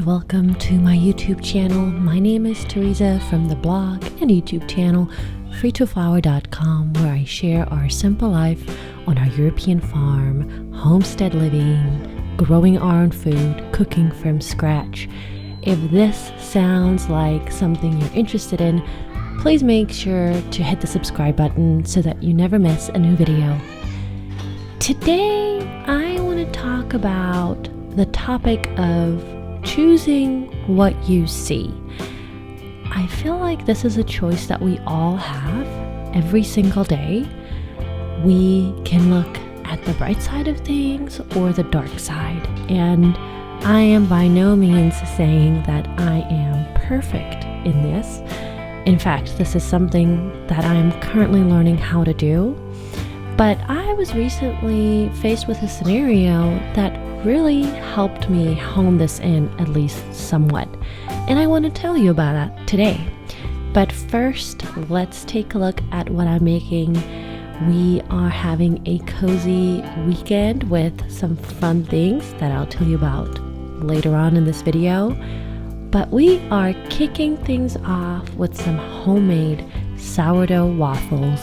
and welcome to my YouTube channel. My name is Teresa from the blog and YouTube channel freetoflower.com, where I share our simple life on our European farm, homestead living, growing our own food, cooking from scratch. If this sounds like something you're interested in, please make sure to hit the subscribe button so that you never miss a new video. Today, I want to talk about the topic of choosing what you see. I feel like this is a choice that we all have every single day. We can look at the bright side of things or the dark side. And I am by no means saying that I am perfect in this. In fact, this is something that I'm currently learning how to do. But I was recently faced with a scenario that really helped me hone this in, at least somewhat. And I want to tell you about that today. But first, let's take a look at what I'm making. We are having a cozy weekend with some fun things that I'll tell you about later on in this video. But we are kicking things off with some homemade sourdough waffles.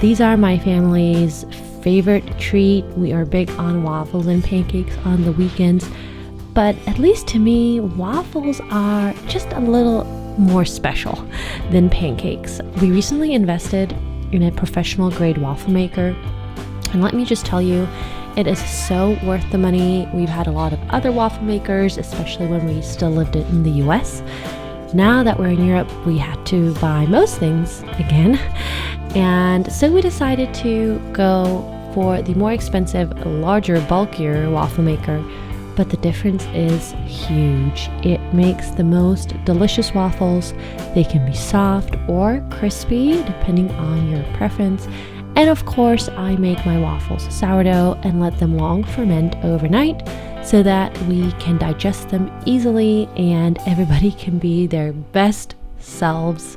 These are my family's favorite treat. We are big on waffles and pancakes on the weekends, but at least to me, waffles are just a little more special than pancakes. We recently invested in a professional grade waffle maker, and let me just tell you, it is so worth the money. We've had a lot of other waffle makers, especially when we still lived in the US. Now that we're in Europe, we had to buy most things again. And so we decided to go for the more expensive, larger, bulkier waffle maker. But the difference is huge. It makes the most delicious waffles. They can be soft or crispy, depending on your preference. And of course, I make my waffles sourdough and let them long ferment overnight so that we can digest them easily and everybody can be their best selves.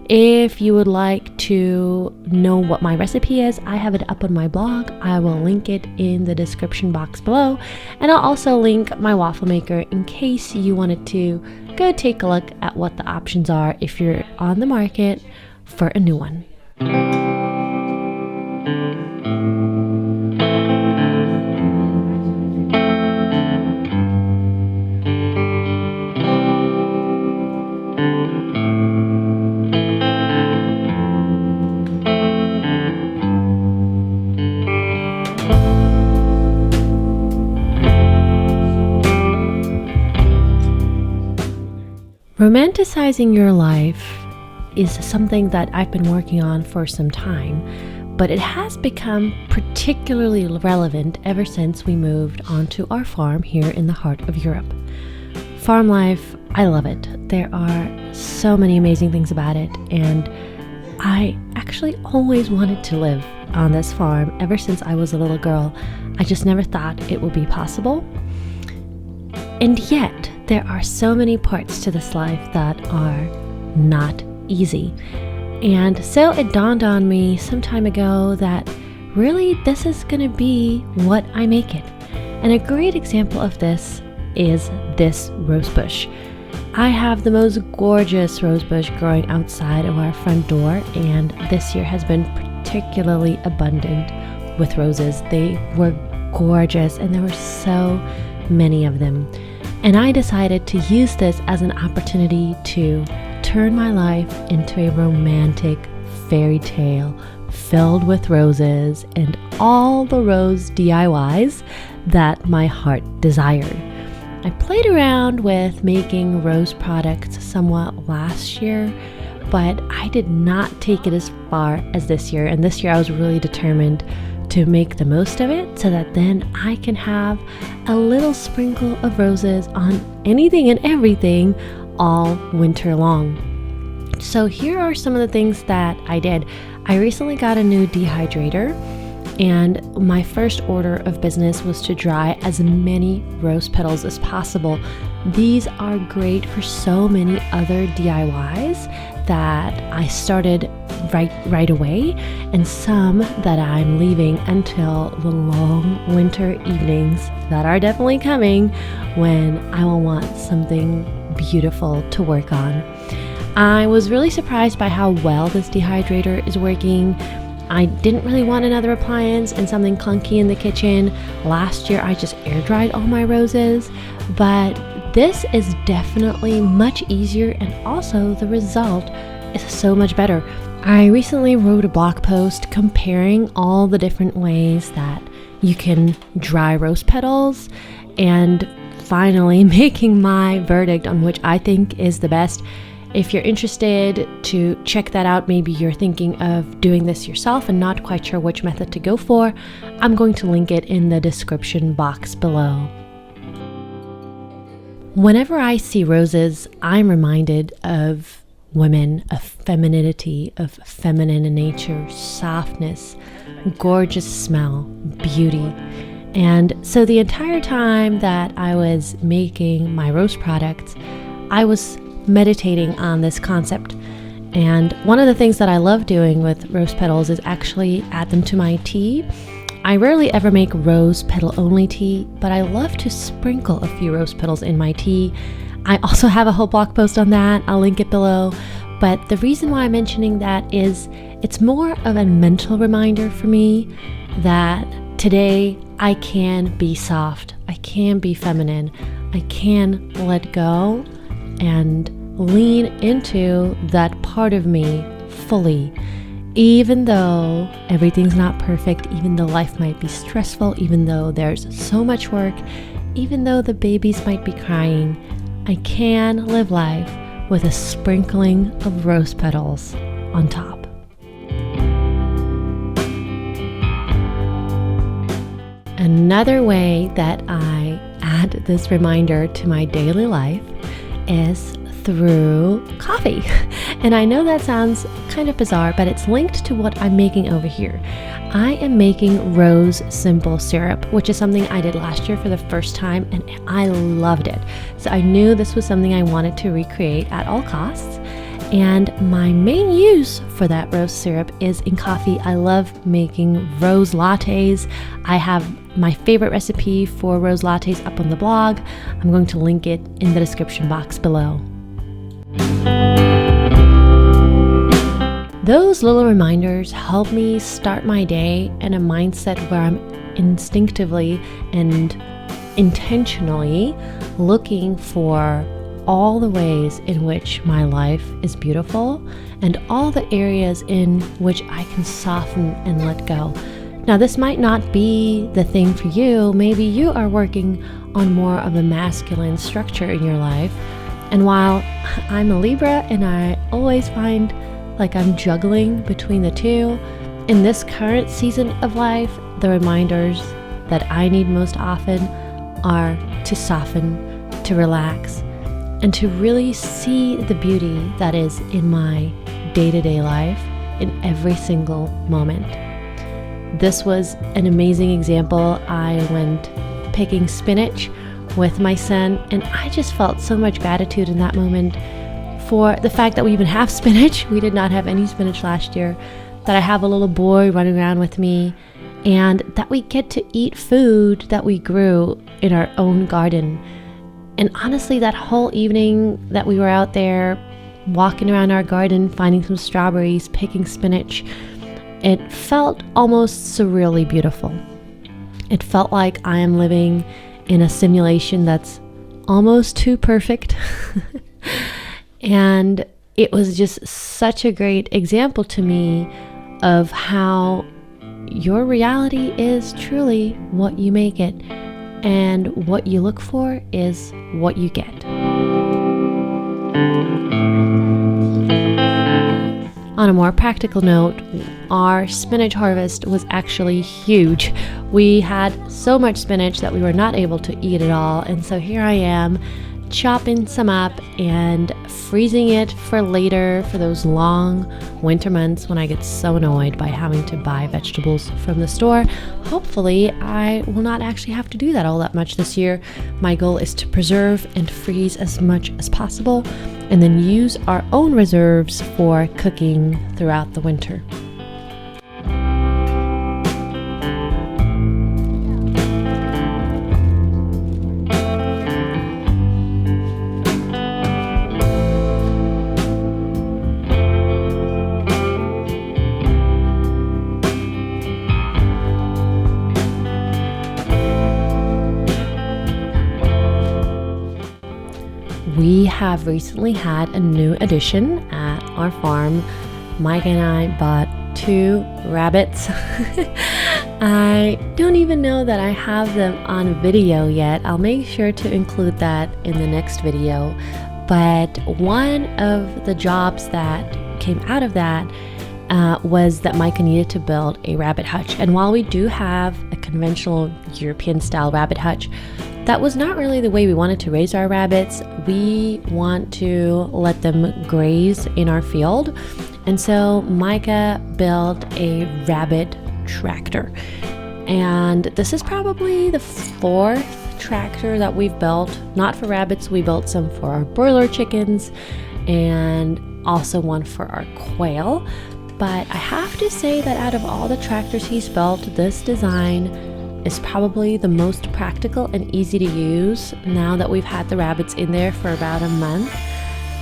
If you would like to know what my recipe is, I have it up on my blog. I will link it in the description box below. And I'll also link my waffle maker in case you wanted to go take a look at what the options are if you're on the market for a new one. Romanticizing your life is something that I've been working on for some time, but it has become particularly relevant ever since we moved onto our farm here in the heart of Europe. Farm life, I love it. There are so many amazing things about it, and I actually always wanted to live on this farm ever since I was a little girl. I just never thought it would be possible. And yet, there are so many parts to this life that are not easy. And so it dawned on me some time ago that really this is going to be what I make it. And a great example of this is this rose bush. I have the most gorgeous rose bush growing outside of our front door, and this year has been particularly abundant with roses. They were gorgeous and there were so many of them. And I decided to use this as an opportunity to turn my life into a romantic fairy tale filled with roses and all the rose DIYs that my heart desired. I played around with making rose products somewhat last year, but I did not take it as far as this year. And this year I was really determined to make the most of it so that then I can have a little sprinkle of roses on anything and everything all winter long. So here are some of the things that I did. I recently got a new dehydrator, and my first order of business was to dry as many rose petals as possible. These are great for so many other DIYs that I started right away, and some that I'm leaving until the long winter evenings that are definitely coming, when I will want something beautiful to work on. I was really surprised by how well this dehydrator is working. I didn't really want another appliance and something clunky in the kitchen. Last year I just air dried all my roses, but this is definitely much easier, and also the result is so much better. I recently wrote a blog post comparing all the different ways that you can dry rose petals, and finally making my verdict on which I think is the best. If you're interested to check that out, maybe you're thinking of doing this yourself and not quite sure which method to go for, I'm going to link it in the description box below. Whenever I see roses, I'm reminded of women, of femininity, of feminine nature, softness, gorgeous smell, beauty. And so the entire time that I was making my rose products, I was meditating on this concept. And one of the things that I love doing with rose petals is actually add them to my tea. I rarely ever make rose petal only tea, but I love to sprinkle a few rose petals in my tea. I also have a whole blog post on that. I'll link it below. But the reason why I'm mentioning that is it's more of a mental reminder for me that today I can be soft, I can be feminine, I can let go and lean into that part of me fully. Even though everything's not perfect, even though life might be stressful, even though there's so much work, even though the babies might be crying, I can live life with a sprinkling of rose petals on top. Another way that I add this reminder to my daily life is through coffee. And I know that sounds kind of bizarre, but it's linked to what I'm making over here. I am making rose simple syrup, which is something I did last year for the first time, and I loved it. So I knew this was something I wanted to recreate at all costs. And my main use for that rose syrup is in coffee. I love making rose lattes. I have my favorite recipe for rose lattes up on the blog. I'm going to link it in the description box below. Those little reminders help me start my day in a mindset where I'm instinctively and intentionally looking for all the ways in which my life is beautiful and all the areas in which I can soften and let go. Now, this might not be the thing for you. Maybe you are working on more of a masculine structure in your life. And while I'm a Libra and I always find like I'm juggling between the two, in this current season of life, the reminders that I need most often are to soften, to relax, and to really see the beauty that is in my day-to-day life in every single moment. This was an amazing example. I went picking spinach with my son, and I just felt so much gratitude in that moment for the fact that we even have spinach. We did not have any spinach last year, that I have a little boy running around with me, and that we get to eat food that we grew in our own garden. And honestly, that whole evening that we were out there walking around our garden, finding some strawberries, picking spinach, it felt almost surreally beautiful. It felt like I am living in a simulation that's almost too perfect. And it was just such a great example to me of how your reality is truly what you make it, and what you look for is what you get. On a more practical note, our spinach harvest was actually huge. We had so much spinach that we were not able to eat it all, and so here I am chopping some up and freezing it for later for those long winter months when I get so annoyed by having to buy vegetables from the store. Hopefully, I will not actually have to do that all that much this year. My goal is to preserve and freeze as much as possible and then use our own reserves for cooking throughout the winter. We have recently had a new addition at our farm. Mike and I bought 2 rabbits. I don't even know that I have them on video yet. I'll make sure to include that in the next video. But one of the jobs that came out of that was that Micah needed to build a rabbit hutch. And while we do have a conventional European style rabbit hutch, that was not really the way we wanted to raise our rabbits. We want to let them graze in our field. And so Micah built a rabbit tractor. And this is probably the 4th tractor that we've built. Not for rabbits, we built some for our broiler chickens and also one for our quail. But I have to say that out of all the tractors he's built, this design is probably the most practical and easy to use. Now that we've had the rabbits in there for about a month,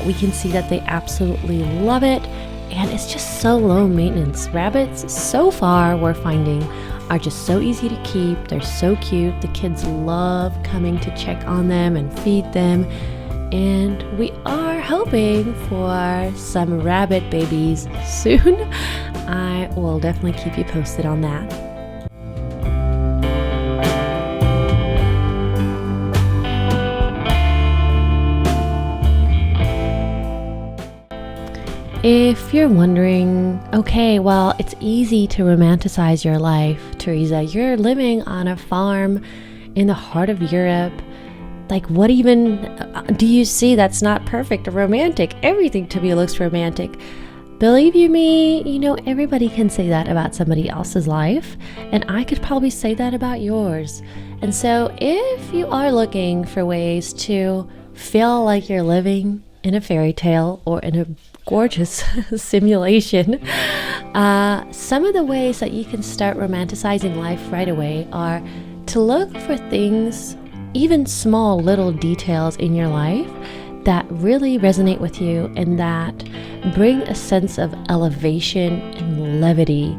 we can see that they absolutely love it, and it's just so low maintenance. Rabbits, so far we're finding, are just so easy to keep. They're so cute. The kids love coming to check on them and feed them, and we are hoping for some rabbit babies soon. I will definitely keep you posted on that. If you're wondering, okay, well, it's easy to romanticize your life, Teresa. You're living on a farm in the heart of Europe. Like, what even do you see that's not perfect or romantic? Everything to me looks romantic. Believe you me, everybody can say that about somebody else's life, and I could probably say that about yours. And so if you are looking for ways to feel like you're living in a fairy tale or in a gorgeous simulation, some of the ways that you can start romanticizing life right away are to look for things, even small little details in your life that really resonate with you and that bring a sense of elevation and levity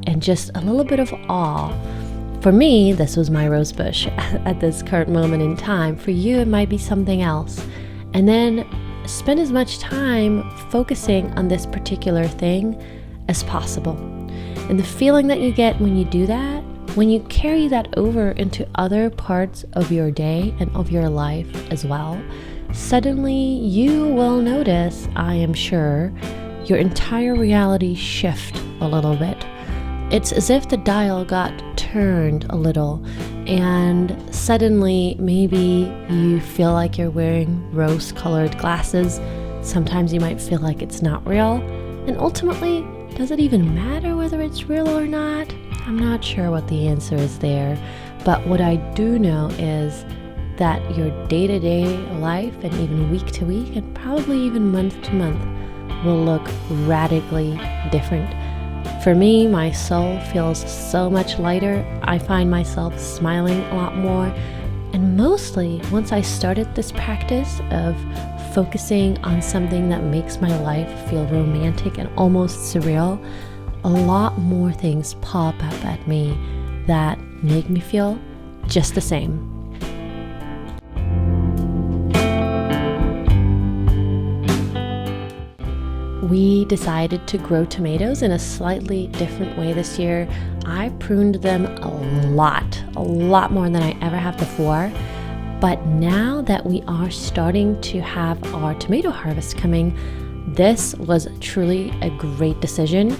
and just a little bit of awe. For me, this was my rose bush at this current moment in time. For you, it might be something else. And then spend as much time focusing on this particular thing as possible. And the feeling that you get when you do that, when you carry that over into other parts of your day and of your life as well, suddenly you will notice, I am sure, your entire reality shift a little bit. It's as if the dial got turned a little, and suddenly maybe you feel like you're wearing rose-colored glasses. Sometimes you might feel like it's not real, and ultimately, does it even matter whether it's real or not? I'm not sure what the answer is there, but what I do know is that your day-to-day life and even week-to-week and probably even month-to-month will look radically different. For me, my soul feels so much lighter. I find myself smiling a lot more. And mostly, once I started this practice of focusing on something that makes my life feel romantic and almost surreal, a lot more things pop up at me that make me feel just the same. We decided to grow tomatoes in a slightly different way this year. I pruned them a lot more than I ever have before. But now that we are starting to have our tomato harvest coming, this was truly a great decision.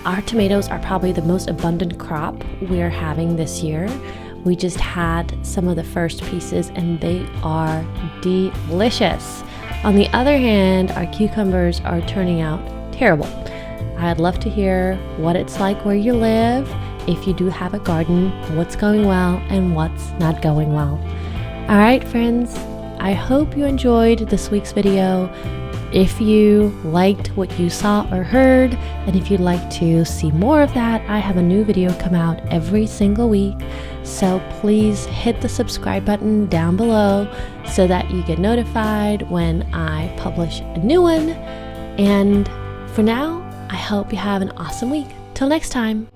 Our tomatoes are probably the most abundant crop we're having this year. We just had some of the first pieces and they are delicious. On the other hand, our cucumbers are turning out terrible. I'd love to hear what it's like where you live. If you do have a garden, what's going well and what's not going well. All right, friends, I hope you enjoyed this week's video. If you liked what you saw or heard, and if you'd like to see more of that, I have a new video come out every single week. So please hit the subscribe button down below so that you get notified when I publish a new one. And for now, I hope you have an awesome week. Till next time.